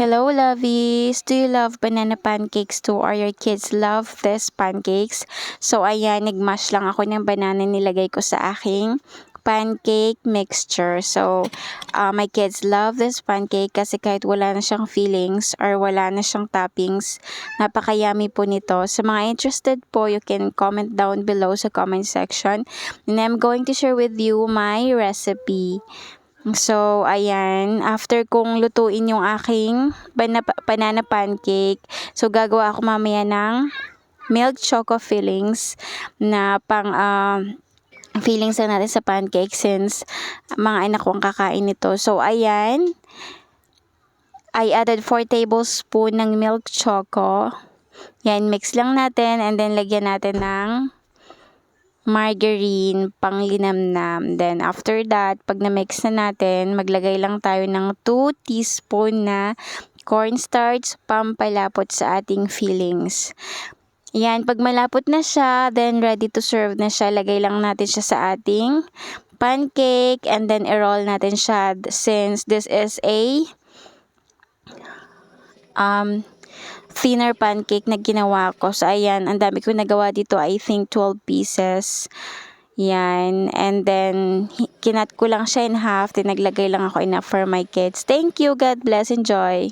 Hello, lovies! Do you love banana pancakes too or your kids love this pancakes? So, ayan, nagmash lang ako ng banana nilagay ko sa aking pancake mixture. So, my kids love this pancake kasi kahit wala na siyang fillings or wala na siyang toppings, napaka-yummy po nito. Sa mga interested po, you can comment down below sa comment section and I'm going to share with you my recipe. So, ayan, after kong lutuin yung aking banana pancake, so gagawa ako mamaya ng milk choco fillings na fillings na natin sa pancake since mga anak ko ang kakain nito. So, ayan, I added 4 tablespoon ng milk choco. Yan, mix lang natin and then lagyan natin ng margarine pang linamnam. Then after that, pag na-mix na natin, maglagay lang tayo ng 2 teaspoon na cornstarch pampalapot sa ating fillings. Yan, pag malapot na siya, then ready to serve na siya, lagay lang natin siya sa ating pancake and then i-roll natin siya since this is a thinner pancake na ginawa ko. So, ayan, ang dami ko nagawa dito. I think 12 pieces. Yan. And then, kinat ko lang siya in half. Then, naglagay lang ako enough for my kids. Thank you. God bless. Enjoy.